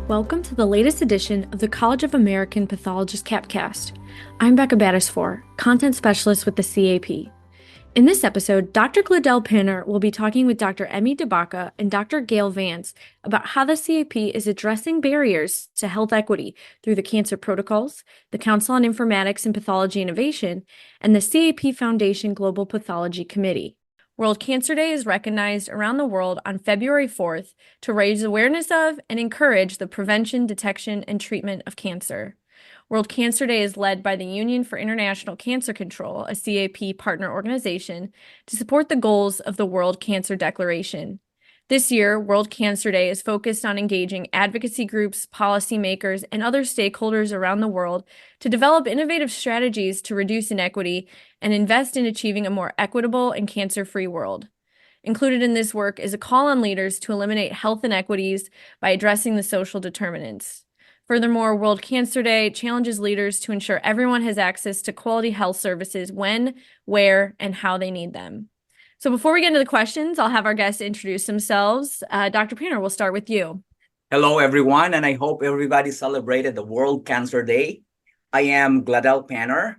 Welcome to the latest edition of the College of American Pathologists CAPcast. I'm Baca, Content Specialist with the CAP. In this episode, Dr. Gladell Paner will be talking with Dr. Emmy Baca and Dr. Gail Vance about how the CAP is addressing barriers to health equity through the cancer protocols, the Council on Informatics and Pathology Innovation, and the CAP Foundation Global Pathology Committee. World Cancer Day is recognized around the world on February 4th to raise awareness of and encourage the prevention, detection, and treatment of cancer. World Cancer Day is led by the Union for International Cancer Control, a CAP partner organization, to support the goals of the World Cancer Declaration. This year, World Cancer Day is focused on engaging advocacy groups, policymakers, and other stakeholders around the world to develop innovative strategies to reduce inequity and invest in achieving a more equitable and cancer-free world. Included in this work is a call on leaders to eliminate health inequities by addressing the social determinants. Furthermore, World Cancer Day challenges leaders to ensure everyone has access to quality health services when, where, and how they need them. So before we get into the questions, I'll have our guests introduce themselves. Dr. Paner, we'll start with you. Hello, everyone, and I hope everybody celebrated the World Cancer Day. I am Gladell Paner.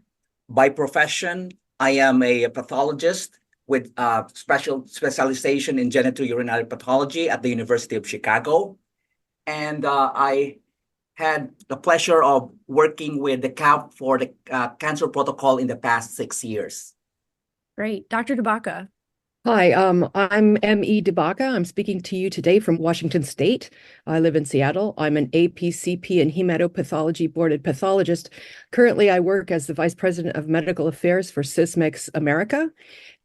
By profession, I am a pathologist with specialization in genitourinary pathology at the University of Chicago. And I had the pleasure of working with the CAP for the cancer protocol in the past 6 years. Great. Dr. Baca. Hi, I'm M.E. Baca. I'm speaking to you today from Washington State. I live in Seattle. I'm an APCP and hematopathology boarded pathologist. Currently, I work as the Vice President of Medical Affairs for Sysmex America.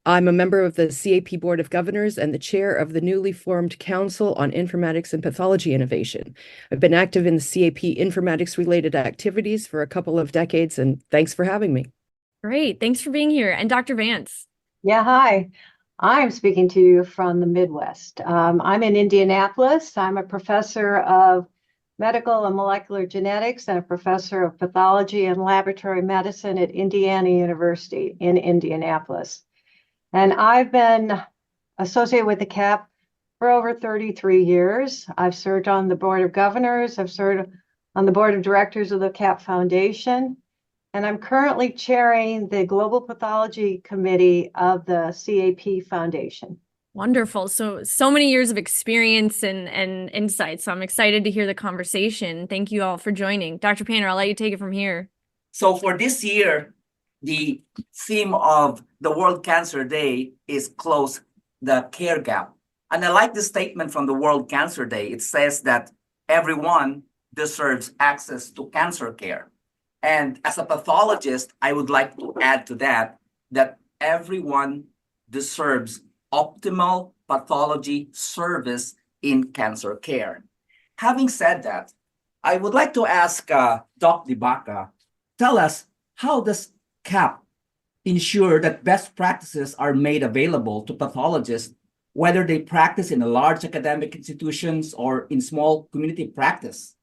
I'm a member of the CAP Board of Governors and the chair of the newly formed Council on Informatics and Pathology Innovation. I've been active in the CAP informatics-related activities for a couple of decades, and thanks for having me. Great. Thanks for being here. And Dr. Vance. Yeah, hi. I'm speaking to you from the Midwest. I'm in Indianapolis. I'm a professor of medical and molecular genetics and a professor of pathology and laboratory medicine at Indiana University in Indianapolis. And I've been associated with the CAP for over 33 years. I've served on the Board of Governors. I've served on the Board of Directors of the CAP Foundation. And I'm currently chairing the Global Pathology Committee of the CAP Foundation. Wonderful. So many years of experience and insight. So I'm excited to hear the conversation. Thank you all for joining. Dr. Paner, I'll let you take it from here. So for this year, the theme of the World Cancer Day is Close the Care Gap. And I like the statement from the World Cancer Day. It says that everyone deserves access to cancer care. And as a pathologist, I would like to add to that everyone deserves optimal pathology service in cancer care. Having said that, I would like to ask Dr. Baca, tell us, how does CAP ensure that best practices are made available to pathologists, whether they practice in a large academic institutions or in small community practice?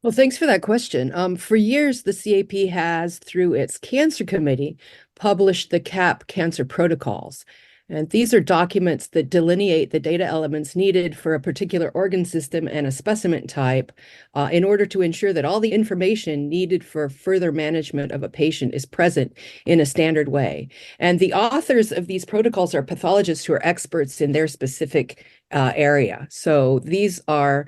Well, thanks for that question. For years, the CAP has, through its Cancer Committee, published the CAP Cancer Protocols. And these are documents that delineate the data elements needed for a particular organ system and a specimen type in order to ensure that all the information needed for further management of a patient is present in a standard way. And the authors of these protocols are pathologists who are experts in their specific area. So these are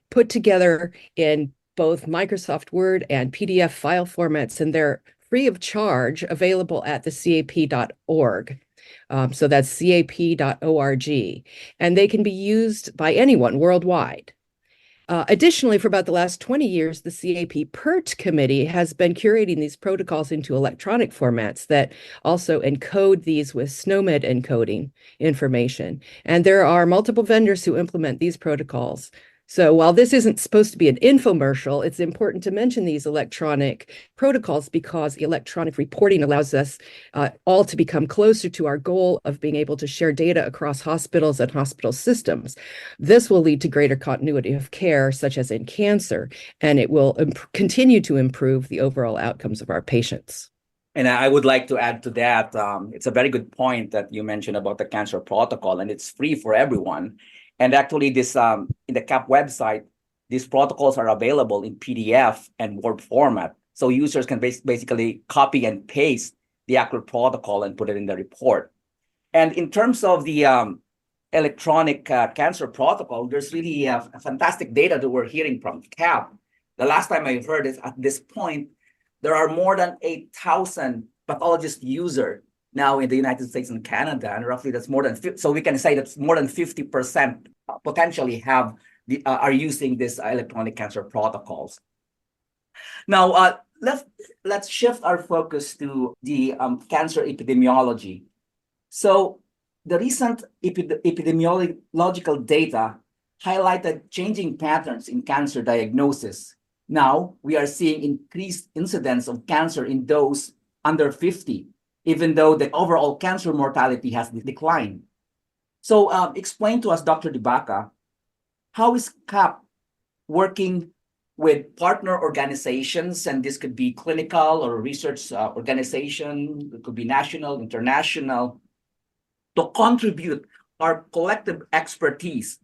put together in both Microsoft Word and PDF file formats, and they're free of charge, available at the cap.org. So that's cap.org, and they can be used by anyone worldwide. Additionally, for about the last 20 years, the CAP PERT committee has been curating these protocols into electronic formats that also encode these with SNOMED encoding information. And there are multiple vendors who implement these protocols. So while this isn't supposed to be an infomercial, it's important to mention these electronic protocols because electronic reporting allows us all to become closer to our goal of being able to share data across hospitals and hospital systems. This will lead to greater continuity of care, such as in cancer, and it will continue to improve the overall outcomes of our patients. And I would like to add to that, it's a very good point that you mentioned about the cancer protocol, and it's free for everyone. And actually, this in the CAP website, these protocols are available in PDF and Word format. So users can basically copy and paste the accurate protocol and put it in the report. And in terms of the electronic cancer protocol, there's really fantastic data that we're hearing from CAP. The last time I heard is at this point, there are more than 8,000 pathologist users now in the United States and Canada, and roughly that's more than, so we can say that's more than 50% potentially are using this electronic cancer protocols. Now, let's shift our focus to the cancer epidemiology. So the recent epidemiological data highlighted changing patterns in cancer diagnosis. Now we are seeing increased incidence of cancer in those under 50, even though the overall cancer mortality has declined. So explain to us, Dr. Baca, how is CAP working with partner organizations, and this could be clinical or research organization, it could be national, international, to contribute our collective expertise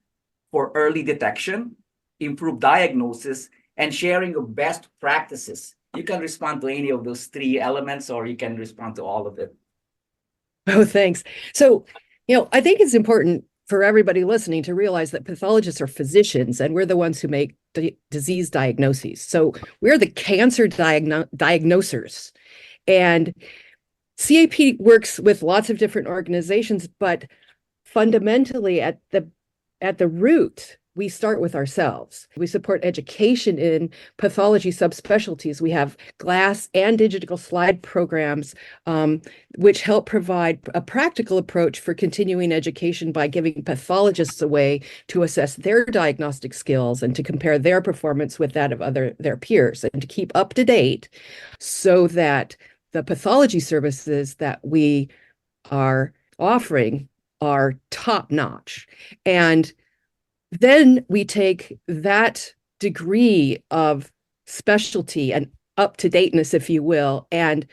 for early detection, improved diagnosis, and sharing of best practices. You can respond to any of those three elements, or you can respond to all of it. Oh, thanks. So, I think it's important for everybody listening to realize that pathologists are physicians, and we're the ones who make disease diagnoses. So we're the cancer diagnosers. And CAP works with lots of different organizations, but fundamentally at the root, we start with ourselves. We support education in pathology subspecialties. We have glass and digital slide programs, which help provide a practical approach for continuing education by giving pathologists a way to assess their diagnostic skills and to compare their performance with that of their peers and to keep up to date so that the pathology services that we are offering are top-notch. And then we take that degree of specialty and up-to-dateness, if you will, and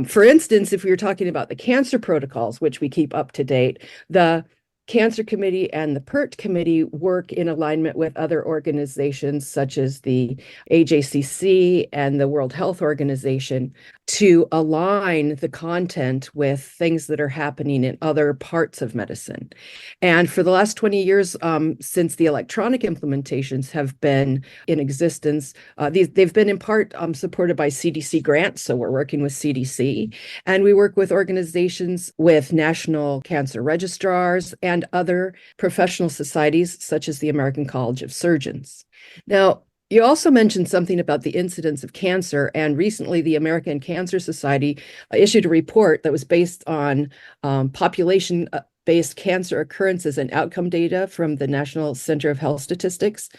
for instance, if we were talking about the cancer protocols, which we keep up to date, the Cancer Committee and the PERT Committee work in alignment with other organizations such as the AJCC and the World Health Organization to align the content with things that are happening in other parts of medicine. And for the last 20 years, since the electronic implementations have been in existence, they've been in part supported by CDC grants. So we're working with CDC, and we work with organizations with national cancer registrars and other professional societies, such as the American College of Surgeons. Now, you also mentioned something about the incidence of cancer, and recently the American Cancer Society issued a report that was based on population-based cancer occurrences and outcome data from the National Center of Health Statistics.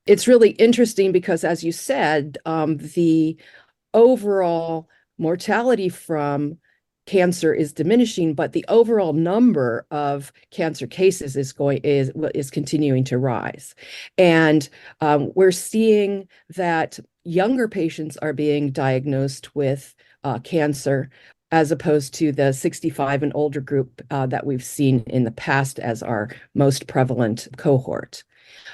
It's really interesting because, as you said, the overall mortality from cancer is diminishing, but the overall number of cancer cases is continuing to rise. And we're seeing that younger patients are being diagnosed with cancer as opposed to the 65 and older group that we've seen in the past as our most prevalent cohort.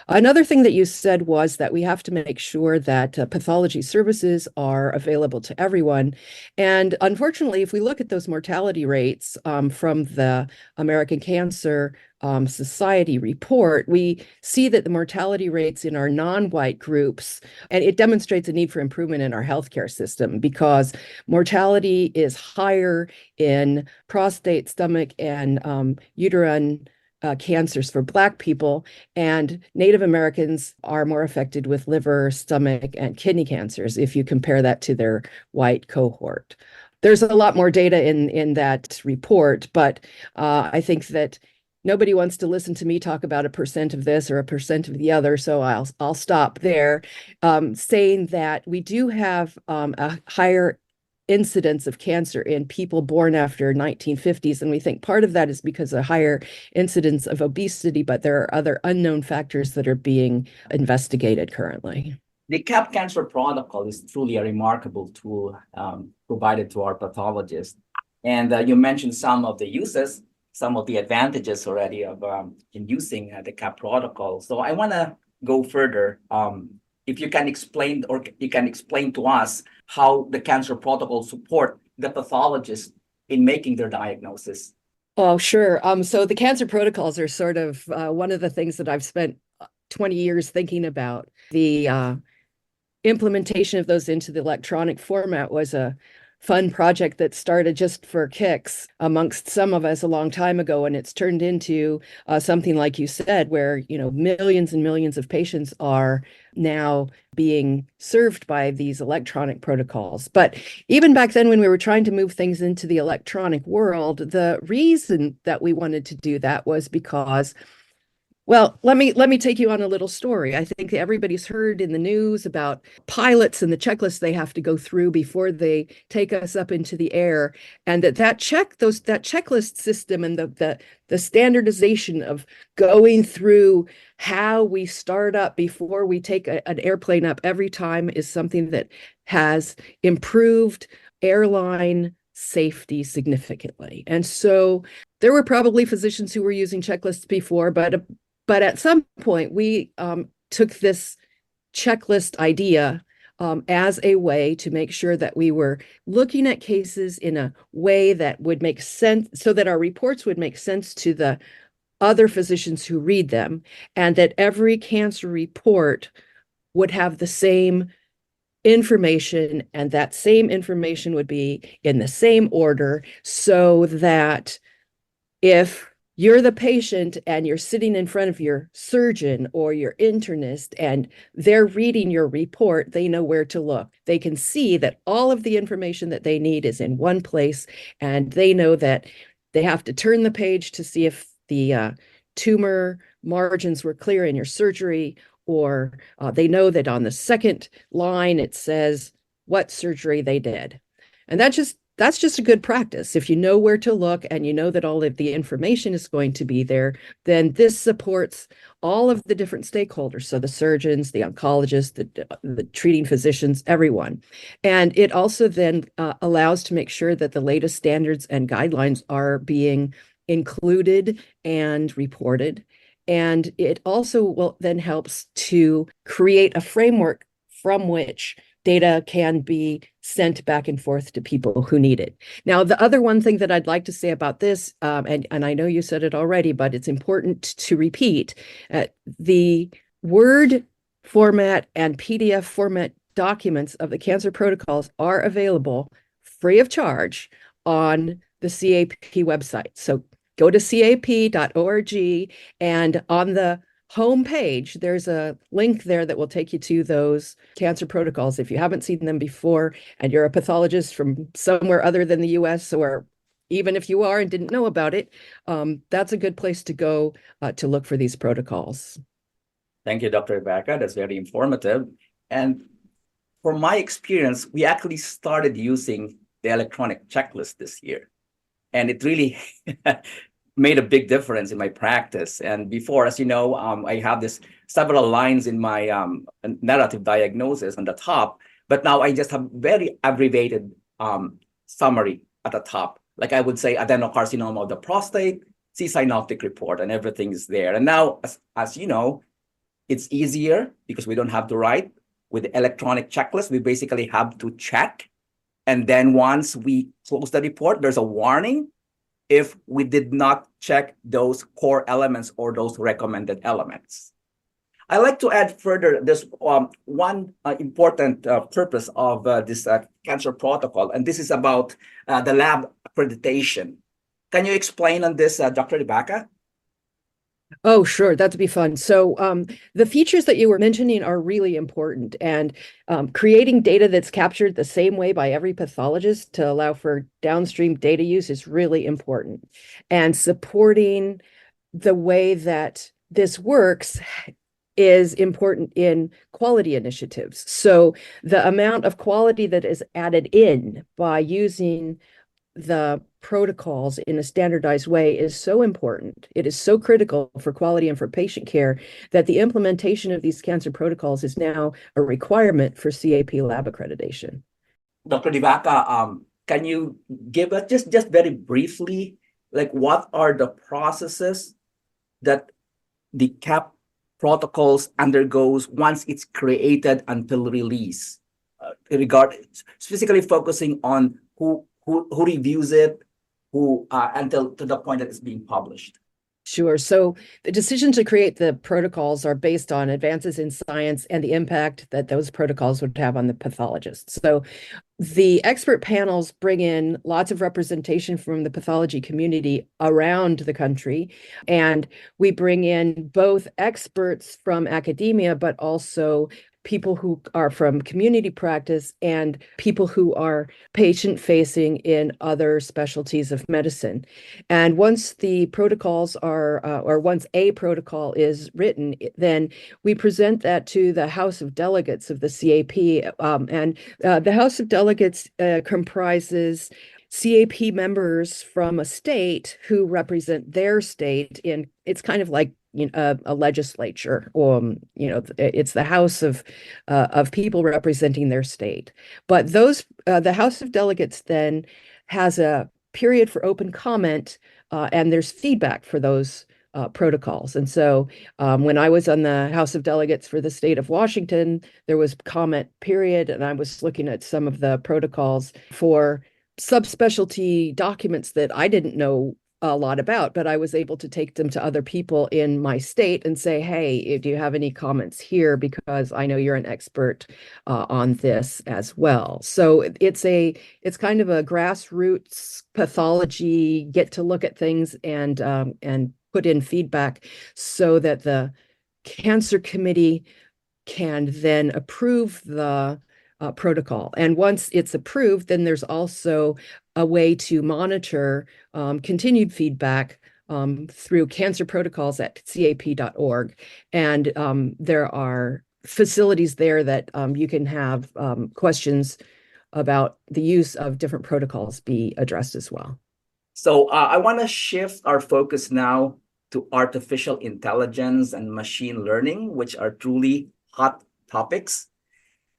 Another thing that you said was that we have to make sure that pathology services are available to everyone. And unfortunately, if we look at those mortality rates from the American Cancer Society report, we see that the mortality rates in our non-white groups, and it demonstrates a need for improvement in our healthcare system because mortality is higher in prostate, stomach, and uterine cancers for Black people, and Native Americans are more affected with liver, stomach, and kidney cancers if you compare that to their white cohort. There's a lot more data in that report, but I think that nobody wants to listen to me talk about a percent of this or a percent of the other, so I'll stop there, saying that we do have a higher incidence of cancer in people born after 1950s. And we think part of that is because of higher incidence of obesity, but there are other unknown factors that are being investigated currently. The CAP cancer protocol is truly a remarkable tool provided to our pathologists. And you mentioned some of the uses, some of the advantages already of in using the CAP protocol. So I want to go further, if you can explain or you can explain to us how the cancer protocols support the pathologist in making their diagnosis. Oh, sure. So the cancer protocols are sort of one of the things that I've spent 20 years thinking about. The implementation of those into the electronic format was a fun project that started just for kicks amongst some of us a long time ago, and it's turned into something like you said, where millions and millions of patients are now being served by these electronic protocols. But even back then, when we were trying to move things into the electronic world, the reason that we wanted to do that was because, well, let me take you on a little story. I think everybody's heard in the news about pilots and the checklists they have to go through before they take us up into the air, and that checklist system and the standardization of going through how we start up before we take an airplane up every time is something that has improved airline safety significantly. And so there were probably physicians who were using checklists before, but at some point, we took this checklist idea as a way to make sure that we were looking at cases in a way that would make sense, so that our reports would make sense to the other physicians who read them, and that every cancer report would have the same information, and that same information would be in the same order, so that if you're the patient and you're sitting in front of your surgeon or your internist and they're reading your report, they know where to look. They can see that all of the information that they need is in one place, and they know that they have to turn the page to see if the tumor margins were clear in your surgery, or they know that on the second line it says what surgery they did. And that's just a good practice. If you know where to look and you know that all of the information is going to be there, then this supports all of the different stakeholders. So the surgeons, the oncologists, the treating physicians, everyone. And it also then allows to make sure that the latest standards and guidelines are being included and reported. And it also then helps to create a framework from which data can be sent back and forth to people who need it. Now, the other one thing that I'd like to say about this, and I know you said it already, but it's important to repeat, the Word format and PDF format documents of the cancer protocols are available free of charge on the CAP website. So go to cap.org, and on the homepage, there's a link there that will take you to those cancer protocols. If you haven't seen them before and you're a pathologist from somewhere other than the US, or even if you are and didn't know about it, that's a good place to go to look for these protocols. Thank you, Dr. Baca. That's very informative. And from my experience, we actually started using the electronic checklist this year. And it really made a big difference in my practice. And before, as you know, I have this several lines in my narrative diagnosis on the top, but now I just have very abbreviated summary at the top. Like I would say adenocarcinoma of the prostate, see synoptic report, and everything is there. And now, as you know, it's easier because we don't have to write. With the electronic checklist, we basically have to check. And then once we close the report, there's a warning if we did not check those core elements or those recommended elements. I like to add further this one important purpose of this cancer protocol, and this is about the lab accreditation. Can you explain on this, Dr. Baca? Oh, sure. That'd be fun. So the features that you were mentioning are really important, and creating data that's captured the same way by every pathologist to allow for downstream data use is really important. And supporting the way that this works is important in quality initiatives. So the amount of quality that is added in by using the protocols in a standardized way is so important. It is so critical for quality and for patient care that the implementation of these cancer protocols is now a requirement for CAP lab accreditation. Dr. Baca, can you give us just very briefly, like what are the processes that the CAP protocols undergoes once it's created until release, specifically focusing on who reviews it, until to the point that it's being published. Sure. So the decision to create the protocols are based on advances in science and the impact that those protocols would have on the pathologists. So the expert panels bring in lots of representation from the pathology community around the country. And we bring in both experts from academia, but also people who are from community practice and people who are patient-facing in other specialties of medicine. And once the protocols are, or once a protocol is written, then we present that to the House of Delegates of the CAP. And the House of Delegates comprises CAP members from a state who represent their state in, it's kind of like a legislature, or it's the House of people representing their state. But those the House of Delegates then has a period for open comment, and there's feedback for those protocols. And so when I was on the House of Delegates for the state of Washington, there was comment period, and I was looking at some of the protocols for subspecialty documents that I didn't know a lot about, but I was able to take them to other people in my state and say, hey, do you have any comments here? Because I know you're an expert on this as well. So it's kind of a grassroots pathology, get to look at things and put in feedback so that the cancer committee can then approve the protocol. And once it's approved, then there's also a way to monitor continued feedback through cancer protocols at cap.org. And there are facilities there that you can have questions about the use of different protocols be addressed as well. So I want to shift our focus now to artificial intelligence and machine learning, which are truly hot topics.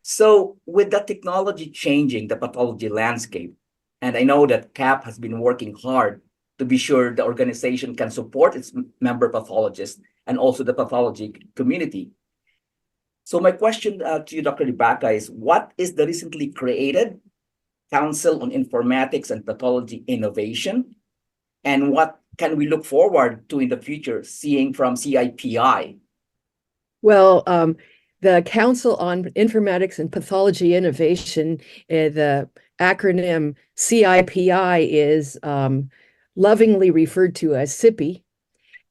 So with the technology changing the pathology landscape, and I know that CAP has been working hard to be sure the organization can support its member pathologists and also the pathology community. So my question to you, Dr. Baca, is what is the recently created Council on Informatics and Pathology Innovation? And what can we look forward to in the future seeing from CIPI? Well, the Council on Informatics and Pathology Innovation, the acronym CIPI, is lovingly referred to as SIPI.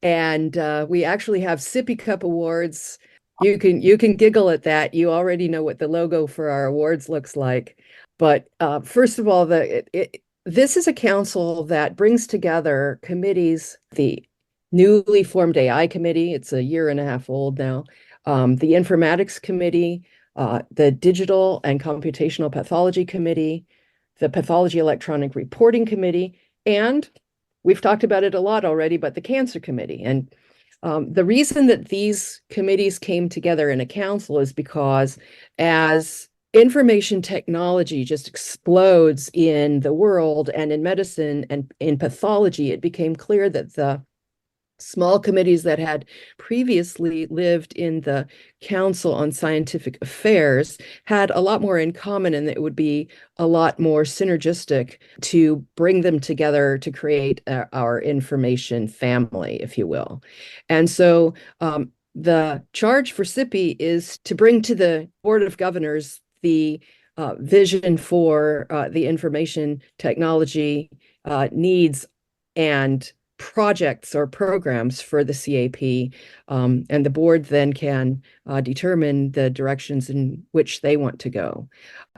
And we actually have Sippy Cup Awards. You can giggle at that. You already know what the logo for our awards looks like. But first of all, this is a council that brings together committees, the newly formed AI committee, it's a year and a half old now, the Informatics Committee, the Digital and Computational Pathology Committee, the Pathology Electronic Reporting Committee, and we've talked about it a lot already, but the Cancer Committee. And the reason that these committees came together in a council is because as information technology just explodes in the world and in medicine and in pathology, it became clear that the small committees that had previously lived in the Council on Scientific Affairs had a lot more in common, and it would be a lot more synergistic to bring them together to create our information family, if you will. And so the charge for SIPI is to bring to the Board of Governors the vision for the information technology needs and projects or programs for the CAP, and the board then can determine the directions in which they want to go.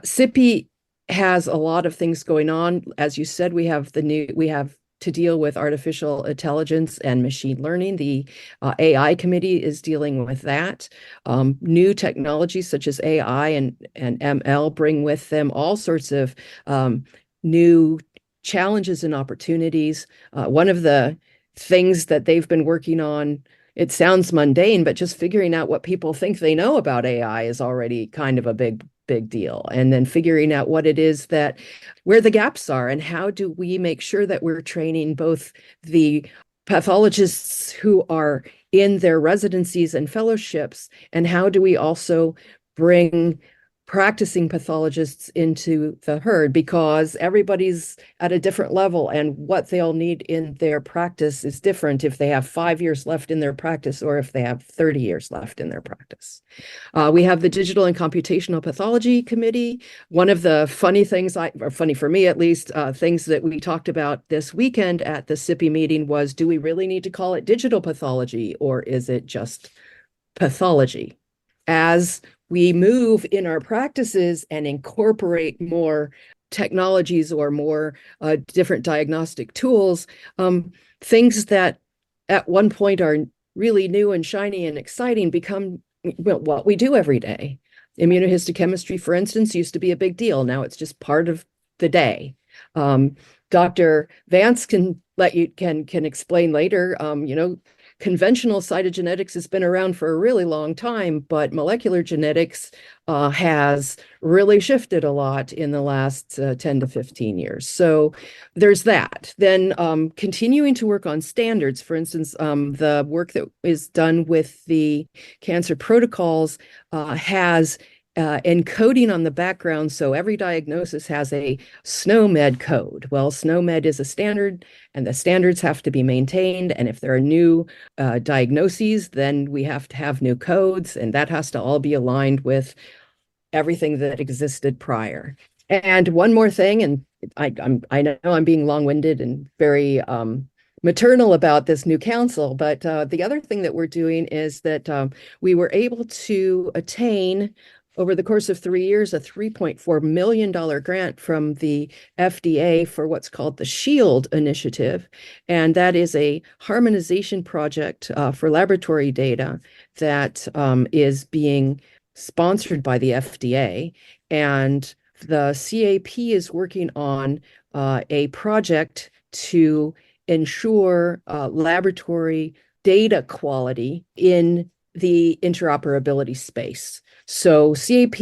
SIPI has a lot of things going on. As you said, we have to deal with artificial intelligence and machine learning. The AI committee is dealing with that. New technologies such as AI and ML bring with them all sorts of new challenges and opportunities. One of the things that they've been working on, it sounds mundane, but just figuring out what people think they know about AI is already kind of a big deal. And then figuring out what it is where the gaps are and how do we make sure that we're training both the pathologists who are in their residencies and fellowships? And how do we also bring practicing pathologists into the herd, because everybody's at a different level and what they'll need in their practice is different if they have 5 years left in their practice or if they have 30 years left in their practice. We have the Digital and Computational Pathology Committee. One of the funny things, or funny for me at least, things that we talked about this weekend at the SIPI meeting was, do we really need to call it digital pathology, or is it just pathology? As we move in our practices and incorporate more technologies or more different diagnostic tools, things that at one point are really new and shiny and exciting become what we do every day. Immunohistochemistry, for instance, used to be a big deal. Now it's just part of the day. Dr. Vance can explain later, conventional cytogenetics has been around for a really long time, but molecular genetics has really shifted a lot in the last 10 to 15 years. So there's that. Then continuing to work on standards, for instance, the work that is done with the cancer protocols has encoding on the background, so every diagnosis has a SNOMED code. Well, SNOMED is a standard, and the standards have to be maintained, and if there are new diagnoses, then we have to have new codes, and that has to all be aligned with everything that existed prior. And one more thing, and I know I'm being long-winded and very maternal about this new council, but the other thing that we're doing is that we were able to attain, over the course of 3 years, a $3.4 million grant from the FDA for what's called the SHIELD initiative. And that is a harmonization project for laboratory data that is being sponsored by the FDA. And the CAP is working on a project to ensure laboratory data quality in the interoperability space. So CAP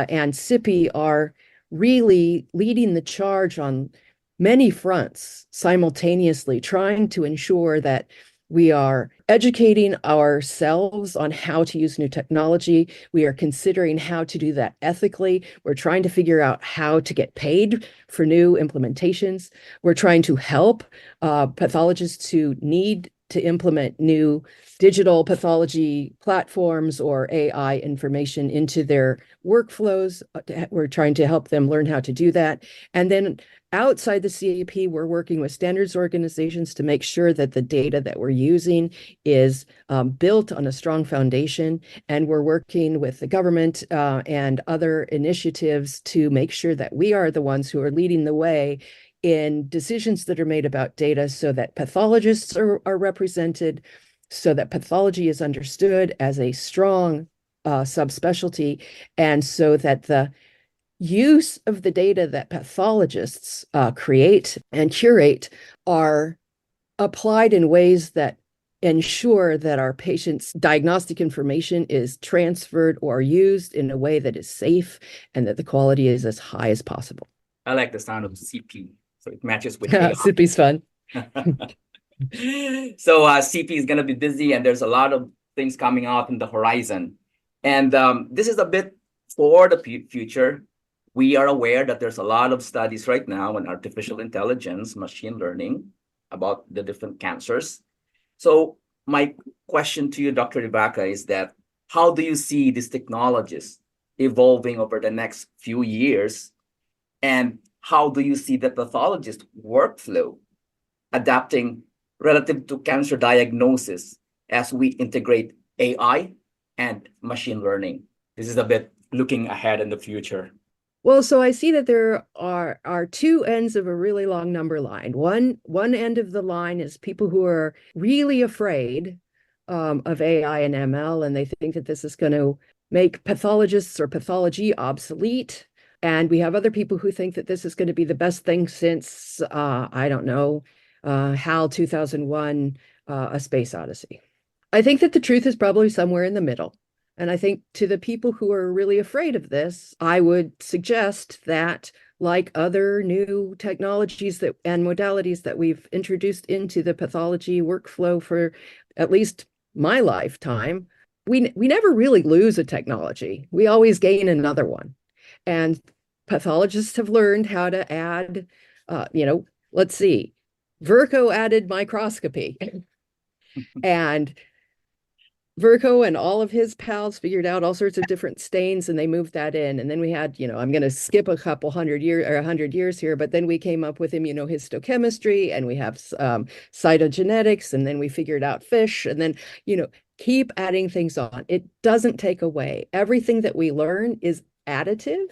and SIPI are really leading the charge on many fronts simultaneously, trying to ensure that we are educating ourselves on how to use new technology. We are considering how to do that ethically. We're trying to figure out how to get paid for new implementations. We're trying to help pathologists who need to implement new digital pathology platforms or AI information into their workflows. We're trying to help them learn how to do that. And then outside the CAP, we're working with standards organizations to make sure that the data that we're using is built on a strong foundation. And we're working with the government and other initiatives to make sure that we are the ones who are leading the way in decisions that are made about data, so that pathologists are represented, so that pathology is understood as a strong subspecialty, and so that the use of the data that pathologists create and curate are applied in ways that ensure that our patients' diagnostic information is transferred or used in a way that is safe and that the quality is as high as possible. I like the sound of CP. So it matches with AI. CP's fun. So CP is going to be busy, and there's a lot of things coming out in the horizon. And this is a bit for the future. We are aware that there's a lot of studies right now on artificial intelligence, machine learning about the different cancers. So my question to you, Dr. Baca, is that how do you see these technologies evolving over the next few years? And how do you see the pathologist workflow adapting relative to cancer diagnosis as we integrate AI and machine learning? This is a bit looking ahead in the future. Well, so I see that there are two ends of a really long number line. One end of the line is people who are really afraid of AI and ML, and they think that this is going to make pathologists or pathology obsolete. And we have other people who think that this is going to be the best thing since, I don't know, HAL 2001, A Space Odyssey. I think that the truth is probably somewhere in the middle. And I think to the people who are really afraid of this, I would suggest that, like other new technologies and modalities that we've introduced into the pathology workflow for at least my lifetime, we never really lose a technology. We always gain another one. And pathologists have learned how to add, let's see, Virco added microscopy. And Virco and all of his pals figured out all sorts of different stains and they moved that in. And then we had, I'm going to skip a couple 100 years here, but then we came up with immunohistochemistry and we have cytogenetics, and then we figured out fish, and then, keep adding things on. It doesn't take away. Everything that we learn is additive,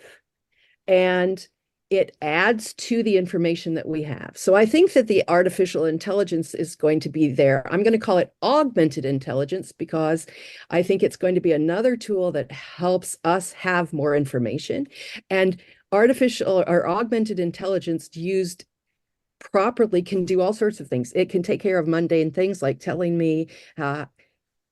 and it adds to the information that we have. So I think that the artificial intelligence is going to be there. I'm going to call it augmented intelligence because I think it's going to be another tool that helps us have more information. And artificial or augmented intelligence used properly can do all sorts of things. It can take care of mundane things like telling me,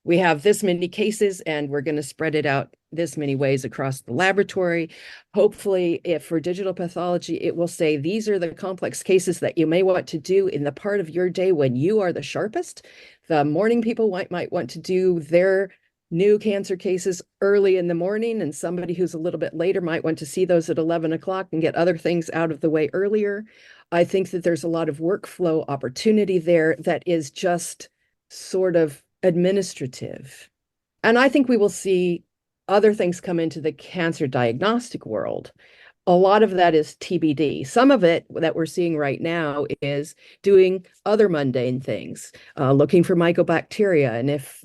we have this many cases and we're going to spread it out this many ways across the laboratory. Hopefully, if for digital pathology, it will say these are the complex cases that you may want to do in the part of your day when you are the sharpest. The morning people might want to do their new cancer cases early in the morning, and somebody who's a little bit later might want to see those at 11 o'clock and get other things out of the way earlier. I think that there's a lot of workflow opportunity there that is just sort of administrative. And I think we will see other things come into the cancer diagnostic world. A lot of that is TBD. Some of it that we're seeing right now is doing other mundane things, looking for mycobacteria. And if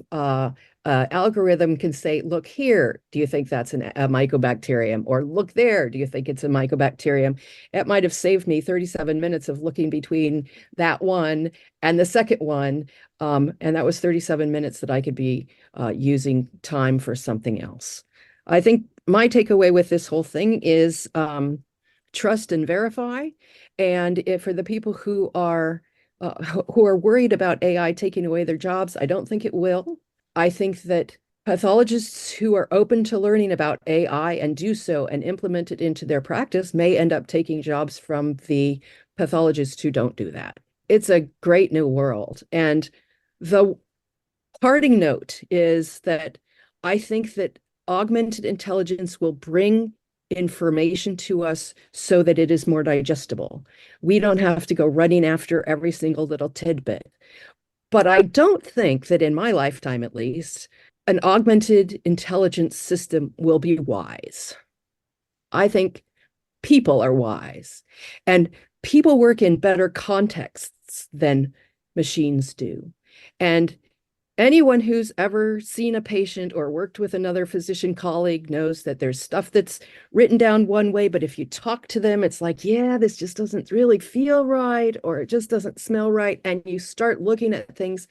algorithm can say, look here, do you think that's a mycobacterium? Or look there, do you think it's a mycobacterium? It might have saved me 37 minutes of looking between that one and the second one. And that was 37 minutes that I could be using time for something else. I think my takeaway with this whole thing is trust and verify. And for the people who are worried about AI taking away their jobs, I don't think it will. I think that pathologists who are open to learning about AI and do so and implement it into their practice may end up taking jobs from the pathologists who don't do that. It's a great new world. And the parting note is that I think that augmented intelligence will bring information to us so that it is more digestible. We don't have to go running after every single little tidbit. But I don't think that in my lifetime, at least, an augmented intelligence system will be wise. I think people are wise, and people work in better contexts than machines do. And anyone who's ever seen a patient or worked with another physician colleague knows that there's stuff that's written down one way, but if you talk to them, it's like, yeah, this just doesn't really feel right, or it just doesn't smell right. And you start looking at things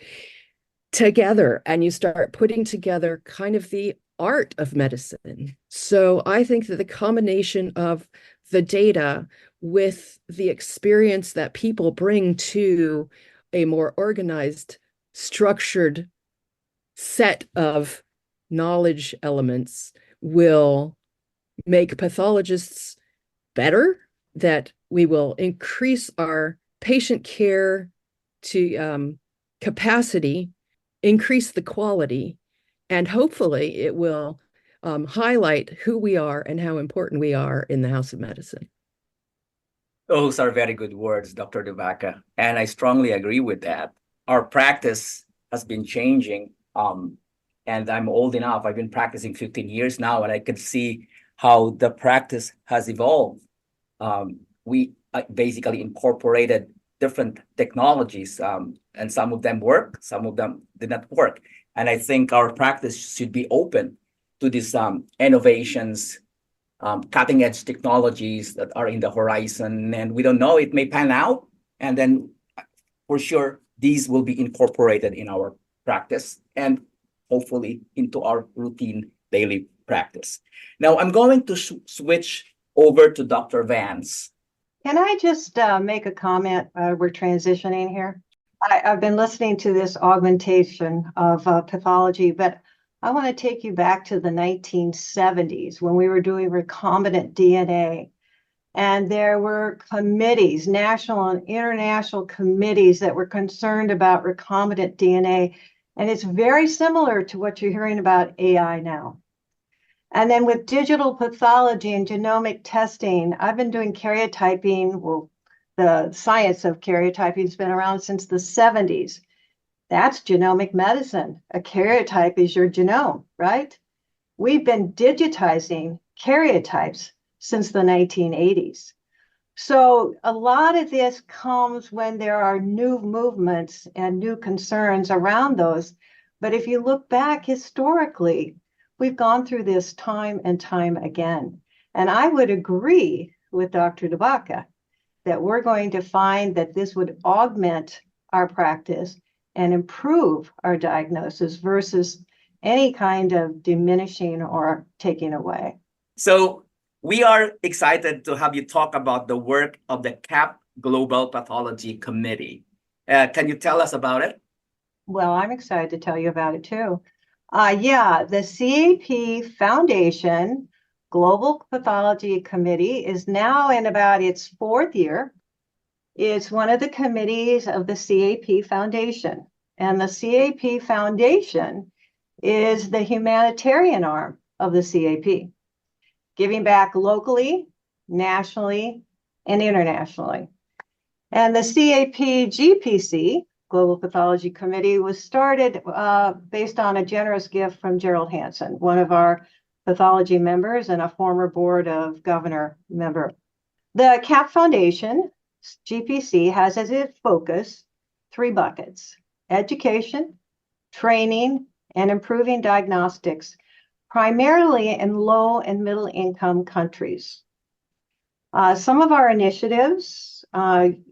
together and you start putting together kind of the art of medicine. So I think that the combination of the data with the experience that people bring to a more organized, structured set of knowledge elements will make pathologists better, that we will increase our patient care to capacity, increase the quality, and hopefully it will highlight who we are and how important we are in the house of medicine. Those are very good words, Dr. Baca, and I strongly agree with that. Our practice has been changing. And I'm old enough. I've been practicing 15 years now, and I can see how the practice has evolved. We basically incorporated different technologies, and some of them work, some of them did not work. And I think our practice should be open to these innovations, cutting edge technologies that are in the horizon. And we don't know, it may pan out. And then for sure, these will be incorporated in our practice and hopefully into our routine daily practice. Now, I'm going to switch over to Dr. Vance. Can I just make a comment? We're transitioning here. I've been listening to this augmentation of pathology, but I want to take you back to the 1970s when we were doing recombinant DNA. And there were committees, national and international committees that were concerned about recombinant DNA And it's very similar to what you're hearing about AI now. And then with digital pathology and genomic testing, I've been doing karyotyping. Well, the science of karyotyping has been around since the 70s. That's genomic medicine. A karyotype is your genome, right? We've been digitizing karyotypes since the 1980s. So a lot of this comes when there are new movements and new concerns around those. But if you look back historically, we've gone through this time and time again. And I would agree with Dr. Baca that we're going to find that this would augment our practice and improve our diagnosis versus any kind of diminishing or taking away. So we are excited to have you talk about the work of the CAP Global Pathology Committee. Can you tell us about it? Well, I'm excited to tell you about it too. The CAP Foundation Global Pathology Committee is now in about its 4th year. It's one of the committees of the CAP Foundation. And the CAP Foundation is the humanitarian arm of the CAP, giving back locally, nationally, and internationally. And the CAP GPC, Global Pathology Committee, was started based on a generous gift from Gerald Hansen, one of our pathology members and a former Board of Governor member. The CAP Foundation, GPC, has as its focus 3 buckets: education, training, and improving diagnostics, primarily in low and middle income countries. Some of our initiatives,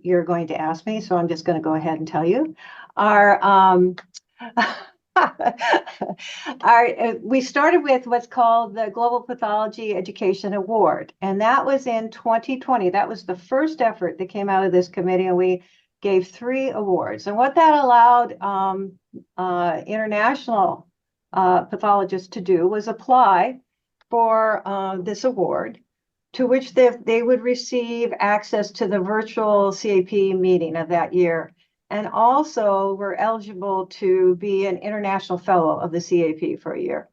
you're going to ask me, so I'm just going to go ahead and tell you, we started with what's called the Global Pathology Education Award, and that was in 2020. That was the first effort that came out of this committee, and we gave 3 awards. And what that allowed international pathologists to do was apply for this award, to which they would receive access to the virtual CAP meeting of that year, and also were eligible to be an international fellow of the CAP for a year.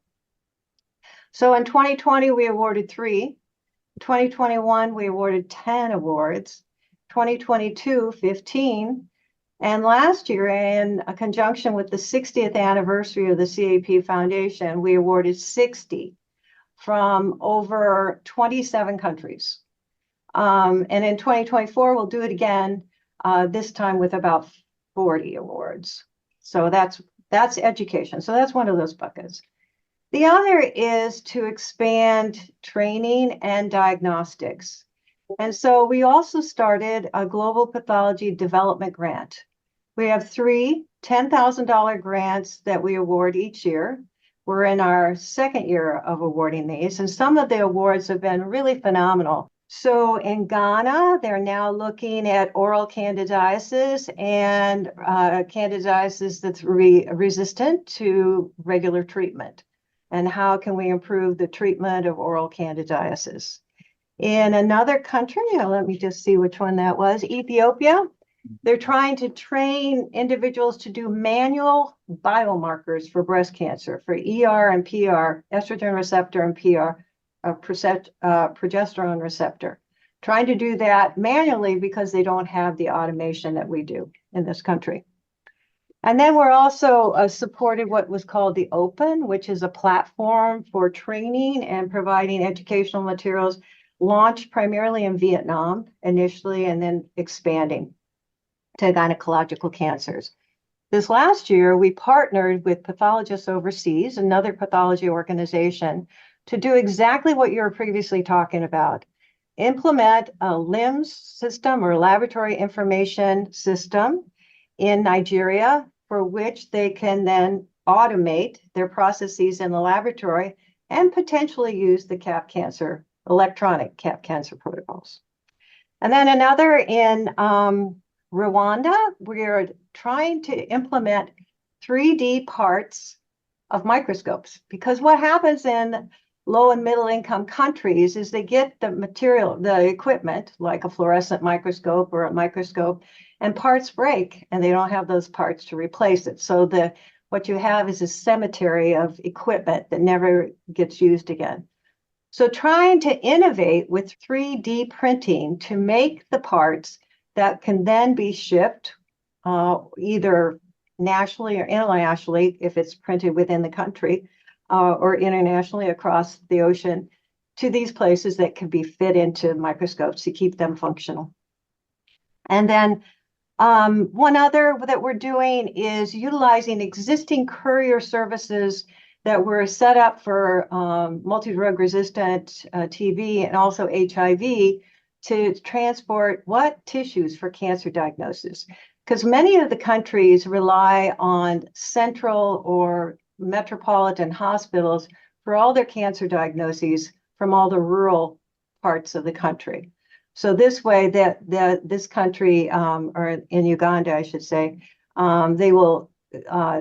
So in 2020, we awarded 3. In 2021, we awarded 10 awards. 2022, 15. And last year, in conjunction with the 60th anniversary of the CAP Foundation, we awarded 60 from over 27 countries. And in 2024, we'll do it again, this time with about 40 awards. So that's education. So that's one of those buckets. The other is to expand training and diagnostics. And so we also started a Global Pathology Development Grant. We have 3 $10,000 grants that we award each year. We're in our 2nd year of awarding these, and some of the awards have been really phenomenal. So in Ghana, they're now looking at oral candidiasis and candidiasis that's resistant to regular treatment. And how can we improve the treatment of oral candidiasis? In another country, let me just see which one that was, Ethiopia, they're trying to train individuals to do manual biomarkers for breast cancer, for ER and PR, estrogen receptor and PR, progesterone receptor. Trying to do that manually because they don't have the automation that we do in this country. And then we're also supported what was called the Open, which is a platform for training and providing educational materials, launched primarily in Vietnam initially, and then expanding to gynecological cancers. This last year, we partnered with Pathologists Overseas, another pathology organization, to do exactly what you were previously talking about. Implement a LIMS system or laboratory information system in Nigeria, for which they can then automate their processes in the laboratory and potentially use the electronic CAP cancer protocols. And then another in Rwanda, we're trying to implement 3D parts of microscopes, because what happens in low and middle income countries is they get the material, the equipment, like a fluorescent microscope or a microscope, and parts break and they don't have those parts to replace it. So the what you have is a cemetery of equipment that never gets used again. So trying to innovate with 3D printing to make the parts that can then be shipped either nationally or internationally, if it's printed within the country, or internationally across the ocean, to these places that can be fit into microscopes to keep them functional. And then one other that we're doing is utilizing existing courier services that were set up for multi-drug resistant TB and also HIV to transport what tissues for cancer diagnosis. Because many of the countries rely on central or metropolitan hospitals for all their cancer diagnoses from all the rural parts of the country. So this way this country, or in Uganda, I should say, they will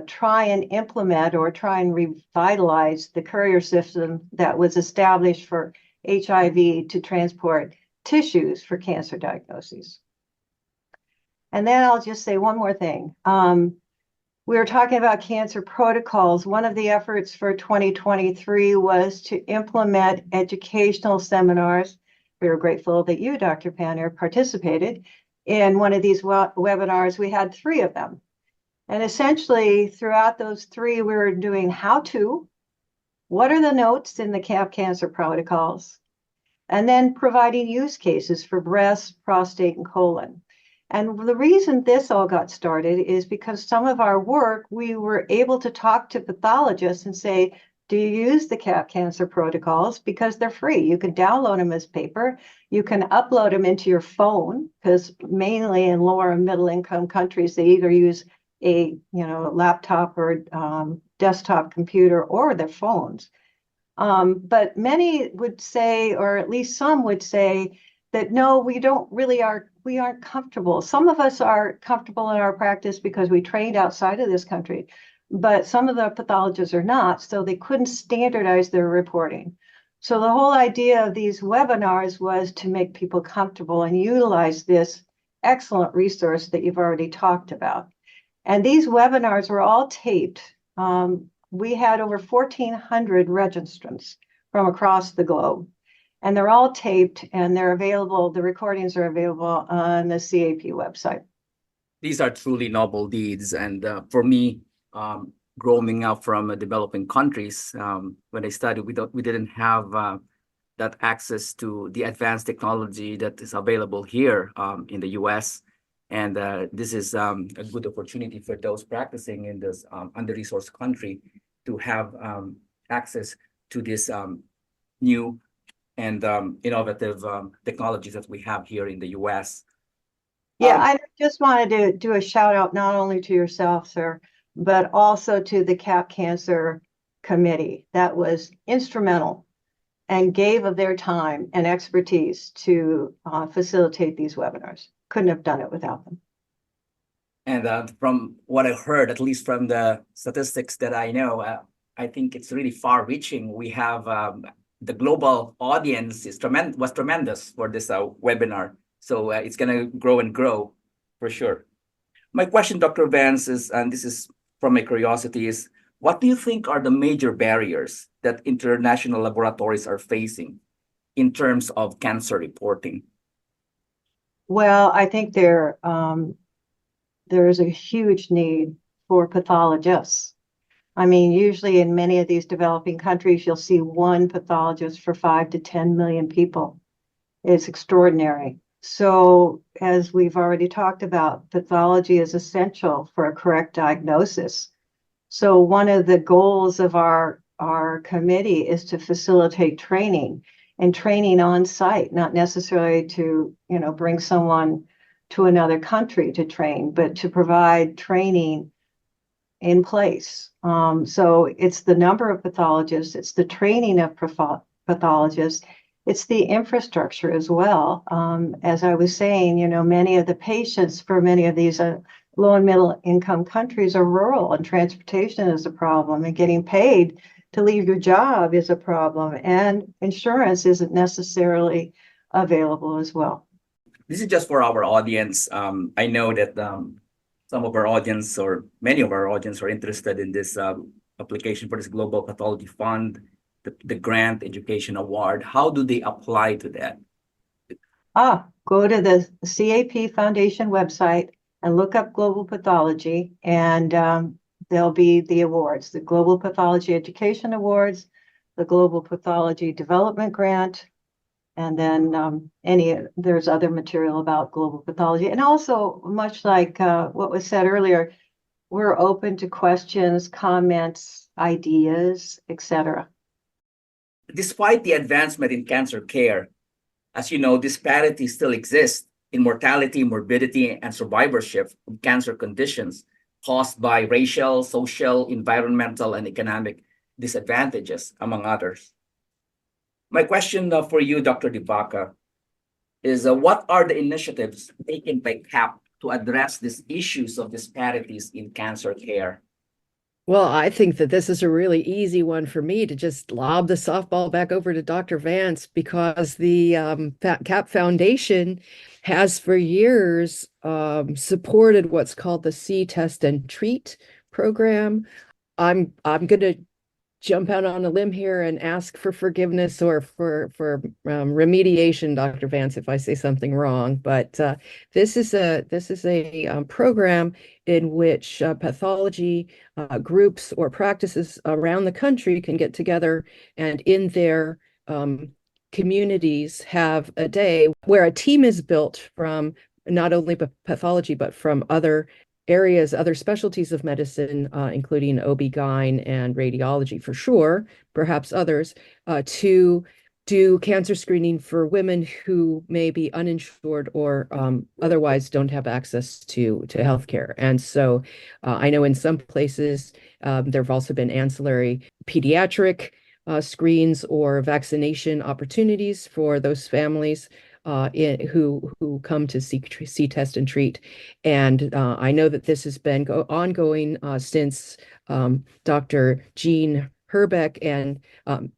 try and implement or try and revitalize the courier system that was established for HIV to transport tissues for cancer diagnoses. And then I'll just say one more thing. We were talking about cancer protocols. One of the efforts for 2023 was to implement educational seminars. We were grateful that you, Dr. Paner, participated in one of these webinars. We had 3 of them. And essentially, throughout those 3, we were doing how-to, what are the notes in the CAP cancer protocols, and then providing use cases for breast, prostate, and colon. And the reason this all got started is because some of our work, we were able to talk to pathologists and say, do you use the CAP cancer protocols? Because they're free. You can download them as paper. You can upload them into your phone, because mainly in lower and middle income countries, they either use a laptop or desktop computer or their phones. But many would say, or at least some would say, that no, we aren't comfortable. Some of us are comfortable in our practice because we trained outside of this country, but some of the pathologists are not, so they couldn't standardize their reporting. So the whole idea of these webinars was to make people comfortable and utilize this excellent resource that you've already talked about. And these webinars were all taped. We had over 1,400 registrants from across the globe. And they're all taped and they're available, the recordings are available on the CAP website. These are truly noble deeds. And for me, growing up from developing countries, when I studied, we didn't have that access to the advanced technology that is available here in the US. And this is a good opportunity for those practicing in this under-resourced country to have access to this new and innovative technologies that we have here in the US. Yeah, I just wanted to do a shout out not only to yourself, sir, but also to the CAP Cancer Committee that was instrumental and gave of their time and expertise to facilitate these webinars. Couldn't have done it without them. And from what I heard, at least from the statistics that I know, I think it's really far-reaching. We have the global audience was tremendous for this webinar. So it's going to grow and grow for sure. My question, Dr. Vance, is, and this is from my curiosity, is what do you think are the major barriers that international laboratories are facing in terms of cancer reporting? Well, I think there is a huge need for pathologists. I mean, usually in many of these developing countries, you'll see one pathologist for 5 to 10 million people. It's extraordinary. So as we've already talked about, pathology is essential for a correct diagnosis. So one of the goals of our committee is to facilitate training and training on site, not necessarily to, bring someone to another country to train, but to provide training in place. So it's the number of pathologists, it's the training of pathologists, it's the infrastructure as well. As I was saying, many of the patients for many of these low and middle income countries are rural, and transportation is a problem, and getting paid to leave your job is a problem, and insurance isn't necessarily available as well. This is just for our audience. I know that some of our audience or many of our audience are interested in this application for this Global Pathology Fund, the Grant Education Award, how do they apply to that? Go to the CAP Foundation website and look up Global Pathology, and there'll be the awards, the Global Pathology Education Awards, the Global Pathology Development Grant, and then there's other material about global pathology. And also, much like what was said earlier, we're open to questions, comments, ideas, etc. Despite the advancement in cancer care, as you know, disparities still exist in mortality, morbidity, and survivorship of cancer conditions caused by racial, social, environmental, and economic disadvantages, among others. My question for you, Dr. Baca, is what are the initiatives taken by CAP to address these issues of disparities in cancer care? Well, I think that this is a really easy one for me to just lob the softball back over to Dr. Vance, because the CAP Foundation has for years supported what's called the See, Test, and Treat program. I'm going to jump out on a limb here and ask for forgiveness or for remediation, Dr. Vance, if I say something wrong. But this is a program in which pathology groups or practices around the country can get together and in their communities have a day where a team is built from not only pathology, but from other areas, other specialties of medicine, including OB-GYN and radiology for sure, perhaps others, to do cancer screening for women who may be uninsured or otherwise don't have access to healthcare. And so I know in some places there have also been ancillary pediatric screens or vaccination opportunities for those families who come to see, test, and treat. And I know that this has been ongoing since Dr. Jean Herbeck and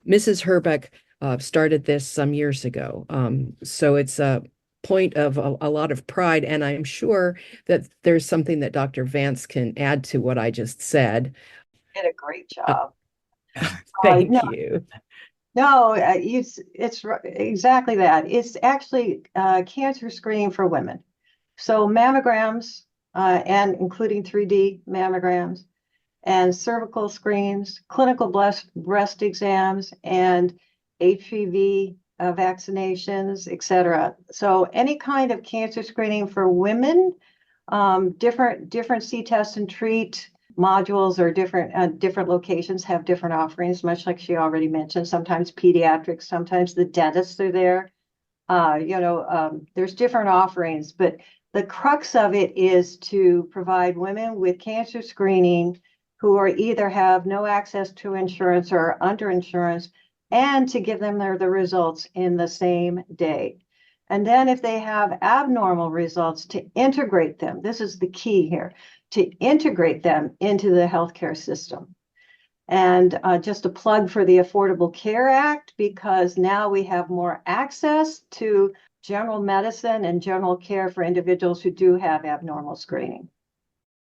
Mrs. Herbeck started this some years ago. So it's a point of a lot of pride, and I'm sure that there's something that Dr. Vance can add to what I just said. Did a great job. Thank you. No, it's exactly that. It's actually cancer screening for women. So mammograms, and including 3D mammograms, and cervical screens, clinical breast exams, and HPV vaccinations, etc. So any kind of cancer screening for women, different see, test, and treat modules or different locations have different offerings, much like she already mentioned. Sometimes pediatrics, sometimes the dentists are there. There's different offerings, but the crux of it is to provide women with cancer screening who are either have no access to insurance or under insurance, and to give them the results in the same day. And then if they have abnormal results, to integrate them. This is the key here, to integrate them into the healthcare system. And just a plug for the Affordable Care Act, because now we have more access to general medicine and general care for individuals who do have abnormal screening.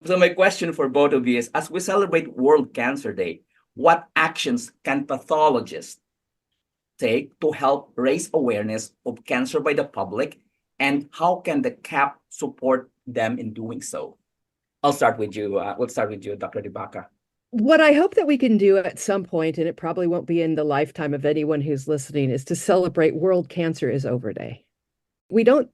So my question for both of you is, as we celebrate World Cancer Day, what actions can pathologists take to help raise awareness of cancer by the public, and how can the CAP support them in doing so? I'll start with you. We'll start with you, Dr. Baca. What I hope that we can do at some point, and it probably won't be in the lifetime of anyone who's listening, is to celebrate World Cancer is Over Day. We don't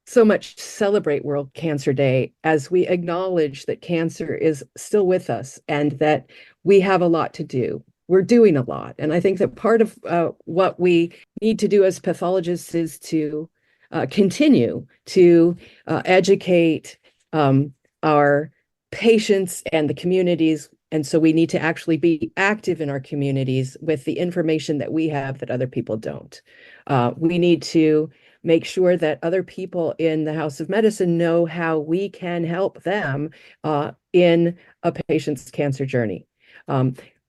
so much celebrate World Cancer Day as we acknowledge that cancer is still with us and that we have a lot to do. We're doing a lot. And I think that part of what we need to do as pathologists is to continue to educate our patients and the communities. And so we need to actually be active in our communities with the information that we have that other people don't. We need to make sure that other people in the House of Medicine know how we can help them in a patient's cancer journey.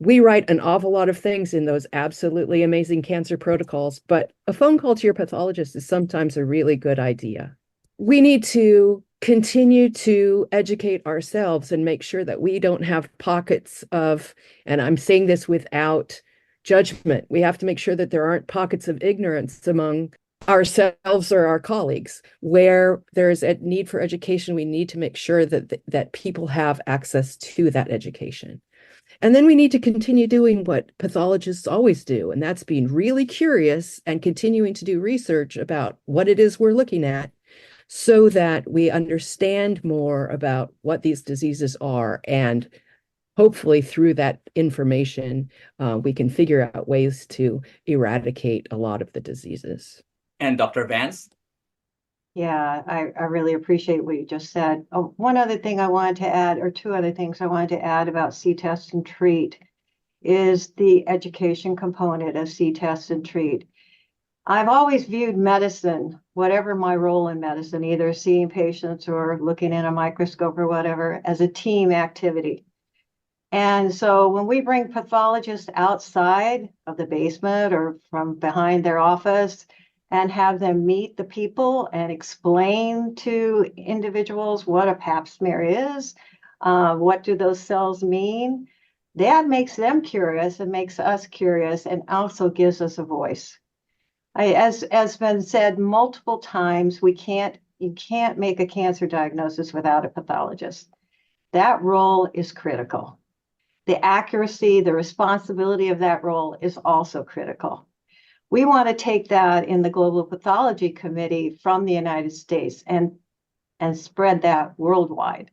We write an awful lot of things in those absolutely amazing cancer protocols, but a phone call to your pathologist is sometimes a really good idea. We need to continue to educate ourselves and make sure that we don't have pockets of, and I'm saying this without judgment, we have to make sure that there aren't pockets of ignorance among ourselves or our colleagues. Where there's a need for education, we need to make sure that people have access to that education. And then we need to continue doing what pathologists always do, and that's being really curious and continuing to do research about what it is we're looking at, so that we understand more about what these diseases are. And hopefully through that information, we can figure out ways to eradicate a lot of the diseases. And Dr. Vance? Yeah, I really appreciate what you just said. Oh, one other thing I wanted to add, or two other things I wanted to add about C-test and treat, is the education component of C-test and treat. I've always viewed medicine, whatever my role in medicine, either seeing patients or looking in a microscope or whatever, as a team activity. And so when we bring pathologists outside of the basement or from behind their office and have them meet the people and explain to individuals what a pap smear is, what do those cells mean, that makes them curious and makes us curious and also gives us a voice. As been said multiple times, you can't make a cancer diagnosis without a pathologist. That role is critical. The accuracy, the responsibility of that role is also critical. We want to take that in the Global Pathology Committee from the United States and spread that worldwide.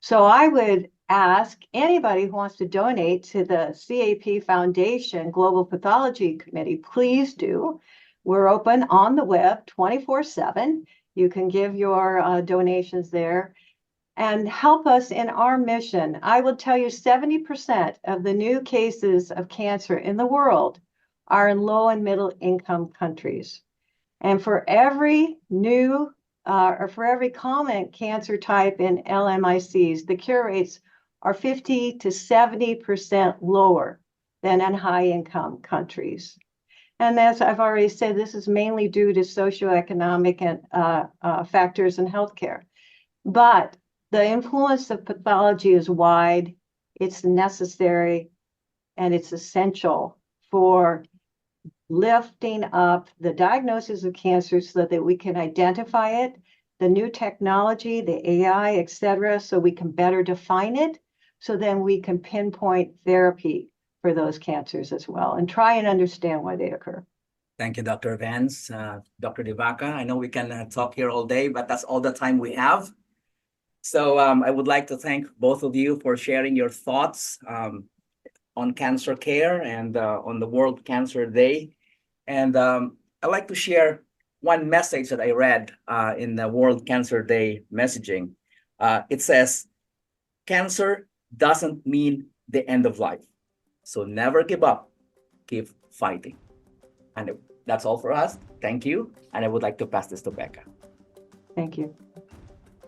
So I would ask anybody who wants to donate to the CAP Foundation Global Pathology Committee, please do. We're open on the web 24/7. You can give your donations there and help us in our mission. I will tell you 70% of the new cases of cancer in the world are in low and middle income countries. And for every new or for every common cancer type in LMICs, the cure rates are 50 to 70% lower than in high income countries. And as I've already said, this is mainly due to socioeconomic and factors in healthcare. But the influence of pathology is wide, it's necessary, and it's essential for lifting up the diagnosis of cancer so that we can identify it, the new technology, the AI, et cetera, so we can better define it, so then we can pinpoint therapy for those cancers as well and try and understand why they occur. Thank you, Dr. Vance. Dr. Baca, I know we can talk here all day, but that's all the time we have. So I would like to thank both of you for sharing your thoughts on cancer care and on the World Cancer Day. And I'd like to share one message that I read in the World Cancer Day messaging. It says, cancer doesn't mean the end of life. So never give up, keep fighting. And that's all for us. Thank you. And I would like to pass this to Baca. Thank you.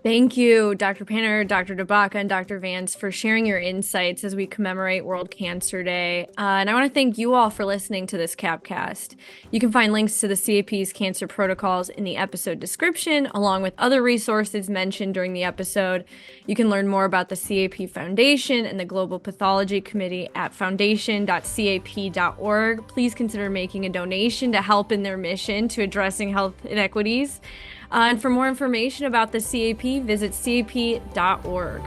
Thank you, Dr. Paner, Dr. Baca, and Dr. Vance for sharing your insights as we commemorate World Cancer Day. And I want to thank you all for listening to this Capcast. You can find links to the CAP's cancer protocols in the episode description, along with other resources mentioned during the episode. You can learn more about the CAP Foundation and the Global Pathology Committee at foundation.cap.org. Please consider making a donation to help in their mission to addressing health inequities. And for more information about the CAP, visit cap.org.